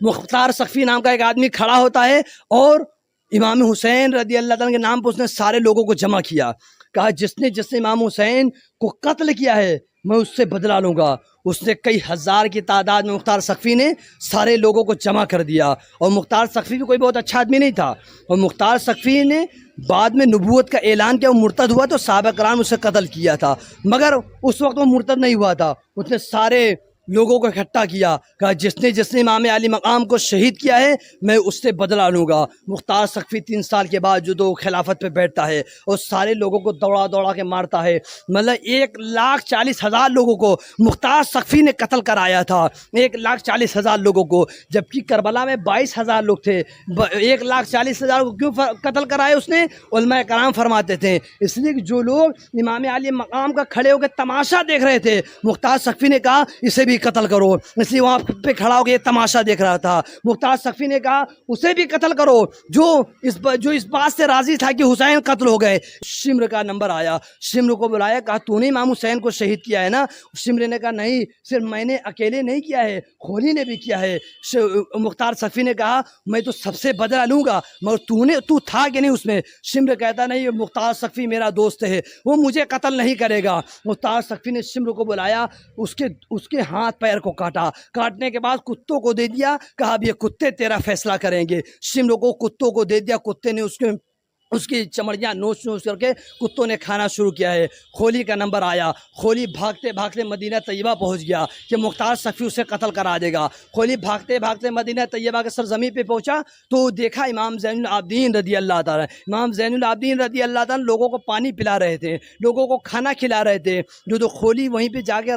مختار سقفی نام کا ایک آدمی کھڑا ہوتا ہے اور امام حسین رضی اللہ تعالیٰ کے نام پہ اس نے سارے لوگوں کو جمع کیا، کہا جس نے امام حسین کو قتل کیا ہے میں اس سے بدلہ لوں گا۔ اس نے کئی ہزار کی تعداد میں مختار سقفی نے سارے لوگوں کو جمع کر دیا، اور مختار سقفی بھی کوئی بہت اچھا آدمی نہیں تھا، اور مختار سقفی نے بعد میں نبوت کا اعلان کیا، وہ مرتد ہوا تو صحابہ کرام اسے قتل کیا تھا، مگر اس وقت وہ مرتد نہیں ہوا تھا۔ اس نے سارے لوگوں کو اکٹھا کیا، کہا جس نے امام علی مقام کو شہید کیا ہے میں اس سے بدلہ لوں گا۔ مختار سقفی 3 سال کے بعد جو تو خلافت پہ بیٹھتا ہے اور سارے لوگوں کو دوڑا دوڑا کے مارتا ہے، مطلب 1,40,000 لوگوں کو مختار سقفی نے قتل کرایا تھا، 1,40,000 لوگوں کو، جبکہ کربلا میں 22,000 لوگ تھے۔ 1,40,000 کو کیوں قتل کرائے اس نے؟ علماء کرام فرماتے تھے اس لیے کہ جو لوگ امام علی مقام کا کھڑے ہو کے تماشا دیکھ رہے تھے، مختار سقفی نے کہا اسے بھی قتل کرو، اس لیے وہاں پہ کھڑا ہو کے تماشا دیکھ رہا تھا۔ مختار سقفی نے کہا اسے بھی قتل کرو جو اس بات سے راضی تھا کہ حسین قتل ہو گئے۔ شمر کا نمبر آیا، شمر کو بلایا، کہا تو نے امام حسین کو شہید کیا ہے نا؟ شمر نے کہا نہیں، صرف میں نے اکیلے نہیں کیا ہے، خولی نے بھی کیا ہے۔ مختار سقفی نے کہا میں تو سب سے بدلہ لوں گا، مگر تو تھا کہ نہیں اس میں؟ شمر کہتا نہیں مختار سقفی میرا دوست ہے، وہ مجھے قتل نہیں کرے گا۔ مختار سقفی نے شمر کو بلایا، اس کے ہاتھ پیر کو کاٹا، کاٹنے کے بعد کتوں کو دے دیا، کہا اب یہ کتے تیرا فیصلہ کریں گے۔ شمر کو کتوں کو دے دیا، کتے نے اس کی چمڑیاں نوچ کر کے کتوں نے کھانا شروع کیا ہے۔ خولی کا نمبر آیا، خولی بھاگتے بھاگتے مدینہ طیبہ پہنچ گیا کہ مختار سقفی اسے قتل کرا دے گا۔ خولی بھاگتے بھاگتے مدینہ طیبہ کے سرزمین پہ پہنچا تو دیکھا امام زین العابدین رضی اللہ تعالیٰ، امام زین العابدین رضی اللہ تعالیٰ لوگوں کو پانی پلا رہے تھے، لوگوں کو کھانا کھلا رہے تھے۔ جو خولی وہیں پہ جا کے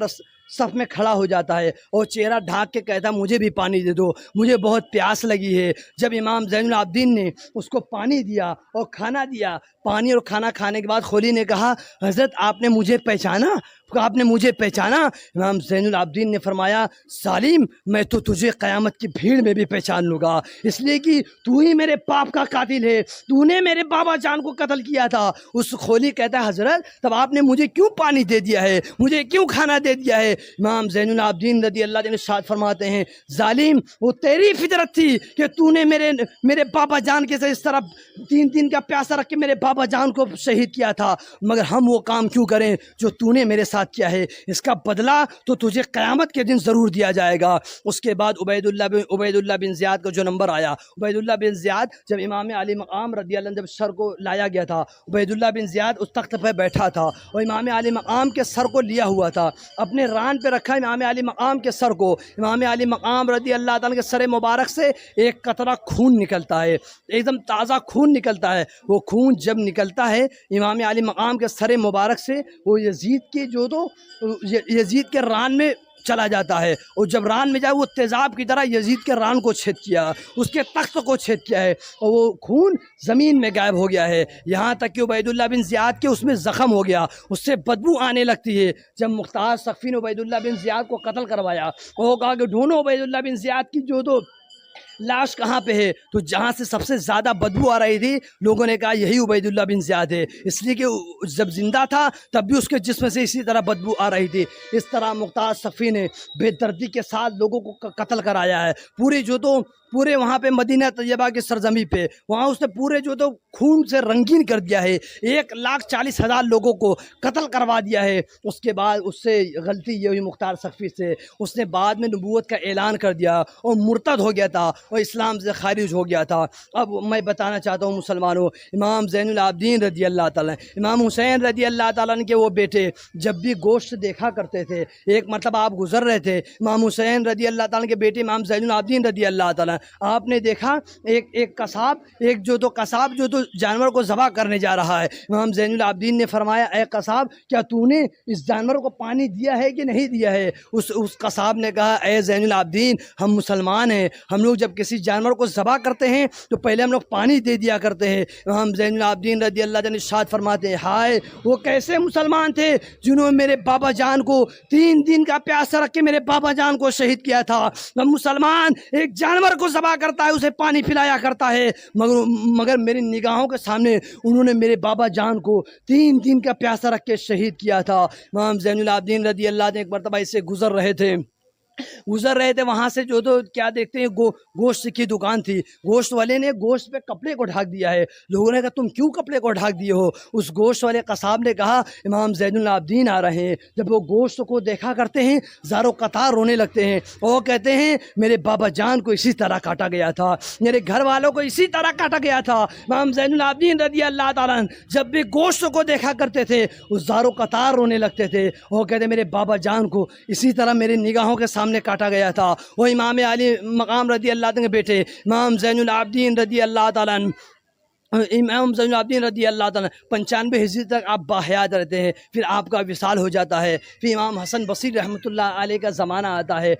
صف میں کھڑا ہو جاتا ہے اور چہرہ ڈھانک کے کہتا مجھے بھی پانی دے دو، مجھے بہت پیاس لگی ہے۔ جب امام زین العابدین نے اس کو پانی دیا اور کھانا دیا، پانی اور کھانا کھانے کے بعد خولی نے کہا حضرت آپ نے مجھے پہچانا؟ آپ نے مجھے پہچانا؟ امام زین العابدین نے فرمایا ظالم میں تو تجھے قیامت کی بھیڑ میں بھی پہچان لوں گا، اس لیے کہ تو ہی میرے باپ کا قاتل ہے، تو نے میرے بابا جان کو قتل کیا تھا۔ اس خولی کہتا ہے حضرت تب آپ نے مجھے کیوں پانی دے دیا ہے، مجھے کیوں کھانا دے دیا ہے؟ امام زین العابدین رضی اللہ عنہ ارشاد فرماتے ہیں ظالم وہ تیری فطرت تھی کہ تو نے میرے بابا جان کے اس طرح 3 دن کا پیاسا رکھ کے میرے بابا جان کو شہید کیا تھا، مگر ہم وہ کام کیوں کریں جو تو نے میرے ساتھ کیا ہے؟ اس کا بدلہ تو تجھے قیامت کے دن ضرور دیا جائے گا۔ اس کے بعد عبید اللہ بن زیاد کا جو نمبر آیا، عبید اللہ بن زیاد جب امام علی مقام رضی اللہ عنہ جب سر کو لایا گیا تھا، عبید اللہ بن زیاد اس تخت پہ بیٹھا تھا اور امام علی مقام کے سر کو لیا ہوا تھا، اپنے ران پہ رکھا امام علی مقام کے سر کو۔ امام علی مقام رضی اللہ تعالیٰ کے سر مبارک سے ایک قطرہ خون نکلتا ہے، ایک دم تازہ خون نکلتا ہے۔ وہ خون جب نکلتا ہے امام علی مقام کے سر مبارک سے، وہ یزید کے ران میں چلا جاتا ہے، اور جب ران میں جائے وہ تیزاب کی طرح یزید کے ران کو چھید کیا، اس کے تخت کو چھید کیا ہے، اور وہ خون زمین میں غائب ہو گیا ہے، یہاں تک کہ عبید اللہ بن زیاد کے اس میں زخم ہو گیا، اس سے بدبو آنے لگتی ہے۔ جب مختار سقفی نے عبید اللہ بن زیاد کو قتل کروایا، وہ کہا کہ ڈھونڈو عبید اللہ بن زیاد کی جو لاش کہاں پہ ہے، تو جہاں سے سب سے زیادہ بدبو آ رہی تھی لوگوں نے کہا یہی عبید اللہ بن زیاد ہے، اس لیے کہ جب زندہ تھا تب بھی اس کے جسم سے اسی طرح بدبو آ رہی تھی۔ اس طرح مختار سقفی نے بے دردی کے ساتھ لوگوں کو قتل کرایا ہے، پورے وہاں پہ مدینہ طیبہ کے سرزمین پہ، وہاں اس نے پورے خون سے رنگین کر دیا ہے، 1,40,000 لوگوں کو قتل کروا دیا ہے۔ اس کے بعد اس سے غلطی یہ ہوئی مختار سقفی سے، اس نے بعد میں نبوت کا اعلان کر دیا اور مرتد ہو گیا تھا اور اسلام سے خارج ہو گیا تھا۔ اب میں بتانا چاہتا ہوں مسلمانوں، امام زین العابدین رضی اللہ تعالیٰ، امام حسین رضی اللہ تعالیٰ کے وہ بیٹے جب بھی گوشت دیکھا کرتے تھے، ایک مرتبہ آپ گزر رہے تھے، امام حسین رضی اللہ تعالیٰ کے بیٹے امام زین العابدین رضی اللہ تعالیٰ آپ نے دیکھا ایک قصاب جو تو جانور کو ذبح کرنے جا رہا ہے. امام زین العابدین نے فرمایا اے قصاب کیا تو نے اس جانور کو پانی دیا ہے کہ نہیں دیا ہے؟ اس قصاب نے کہا اے زین العابدین ہم مسلمان ہیں, ہم لوگ جب کسی جانور کو ذبح کرتے ہیں تو پہلے ہم لوگ پانی دے دیا کرتے ہیں. امام زین العابدین رضی اللہ عنہ ارشاد فرماتے ہیں ہائے وہ کیسے مسلمان تھے جنہوں نے میرے بابا جان کو 3 دن کا پیاسا رکھ کے میرے بابا جان کو شہید کیا تھا. مسلمان ایک جانور کو ذبح کرتا ہے, اسے پانی پلایا کرتا ہے, مگر میری نگاہوں کے سامنے انہوں نے میرے بابا جان کو 3 دن کا پیاسا رکھ کے شہید کیا تھا. امام زین العابدین رضی اللہ عنہ ایک مرتبہ اس سے گزر رہے تھے, وہاں سے جو تو کیا دیکھتے ہیں گوشت کی دکان تھی. گوشت والے نے گوشت پہ کپڑے کو ڈھک دیا ہے. لوگوں نے کہا تم کیوں کپڑے کو ڈھک دیے ہو؟ اس گوشت والے قصاب نے کہا امام زین العابدین آ رہے ہیں. جب وہ گوشت کو دیکھا کرتے ہیں زاروں قطار رونے لگتے ہیں, وہ کہتے ہیں میرے بابا جان کو اسی طرح کاٹا گیا تھا, میرے گھر والوں کو اسی طرح کاٹا گیا تھا. امام زین العابدین رضی اللہ تعالیٰ عنہ جب بھی گوشت کو دیکھا کرتے تھے اس زاروں قطار رونے لگتے تھے. وہ کہتے میرے بابا جان کو اسی طرح میرے نگاہوں کے سامنے کاٹا گیا تھا. وہ امام علی مقام رضی اللہ عنہ کے بیٹے امام زین العابدین رضی اللہ تعالیٰ عنہ امام زین العابدین رضی اللہ تعالیٰ 95 ہجری تک آپ باحیات رہتے ہیں, پھر آپ کا وصال ہو جاتا ہے. پھر امام حسن بصری رحمۃ اللہ علیہ کا زمانہ آتا ہے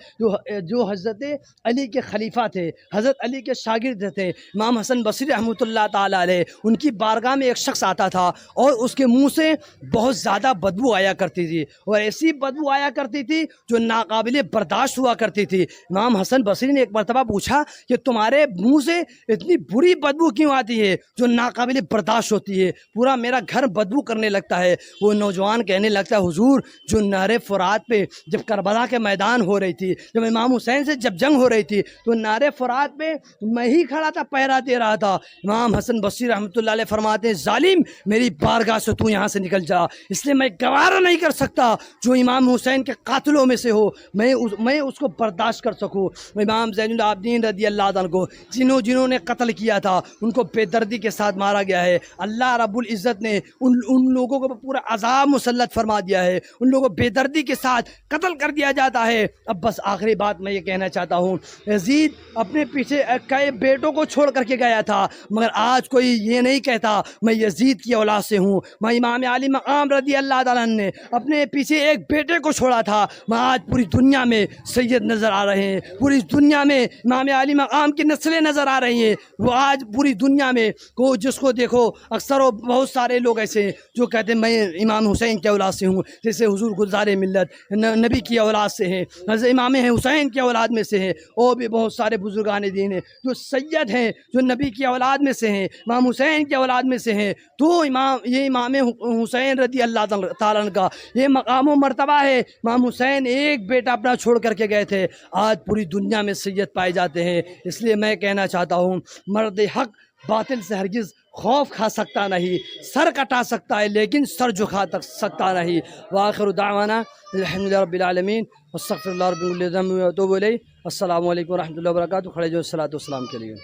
جو حضرت علی کے خلیفہ تھے, حضرت علی کے شاگرد تھے. امام حسن بصری رحمۃ اللہ تعالیٰ علیہ ان کی بارگاہ میں ایک شخص آتا تھا اور اس کے منہ سے بہت زیادہ بدبو آیا کرتی تھی, اور ایسی بدبو آیا کرتی تھی جو ناقابل برداشت ہوا کرتی تھی. امام حسن بصری نے ایک مرتبہ پوچھا کہ تمہارے منہ سے اتنی بری بدبو کیوں آتی ہے جو ناقابل برداشت ہوتی ہے؟ پورا میرا گھر بدبو کرنے لگتا ہے. وہ نوجوان کہنے لگتا ہے حضور جو نہر فرات پہ جب کربلا کے میدان ہو رہی تھی, جب امام حسین سے جب جنگ ہو رہی تھی تو نہر فرات پہ میں ہی کھڑا تھا, پہرا دے رہا تھا. امام حسن بصری رحمۃ اللہ علیہ فرماتے ہیں ظالم میری بارگاہ سے تو یہاں سے نکل جا, اس لیے میں گوارا نہیں کر سکتا جو امام حسین کے قاتلوں میں سے ہو میں اس کو برداشت کر سکوں. امام زین العابدین رضی اللہ عنہ کو جنہوں نے قتل کیا تھا ان کو بے دردی کے ساتھ مارا گیا ہے. اللہ رب العزت نے ان لوگوں کو پورا عذاب مسلط فرما دیا ہے, ان لوگوں کو بے دردی کے ساتھ قتل کر دیا جاتا ہے. اب بس آخری بات میں یہ کہنا چاہتا ہوں, یزید اپنے پیچھے کئی بیٹوں کو چھوڑ کر کے گیا تھا, مگر آج کوئی یہ نہیں کہتا میں یزید کی اولاد سے ہوں. میں امام علی مقام رضی اللہ تعالیٰ نے اپنے پیچھے ایک بیٹے کو چھوڑا تھا, میں آج پوری دنیا میں سید نظر آ رہے ہیں, پوری دنیا میں امام علی مقام کی نسلیں نظر آ رہی ہیں. وہ آج پوری دنیا میں کو جس کو دیکھو اکثر و بہت سارے لوگ ایسے ہیں جو کہتے ہیں میں امام حسین کی اولاد سے ہوں, جیسے حضور گلزار ملت نبی کی اولاد سے ہیں, حضرت امام حسین کی اولاد میں سے ہیں, اور بھی بہت سارے بزرگان دین ہیں جو سید ہیں جو نبی کی اولاد میں سے ہیں, امام حسین کی اولاد میں سے ہیں. تو یہ امام حسین رضی اللہ تعالیٰ عنہ کا یہ مقام و مرتبہ ہے. امام حسین ایک بیٹا اپنا چھوڑ کر کے گئے تھے, آج پوری دنیا میں سید پائے جاتے ہیں. اس لیے میں کہنا چاہتا ہوں مرد حق باطل سے ہرگز خوف کھا سکتا نہیں, سر کٹا سکتا ہے لیکن سر جھکا سکتا نہیں. وآخر دعوانا الحمد للہ رب العالمین واستغفر اللہ رب الذنب واتوب الیہ. السلام علیکم ورحمۃ اللہ وبرکاتہ. کھڑے جو صلاۃ والسلام کے لیے.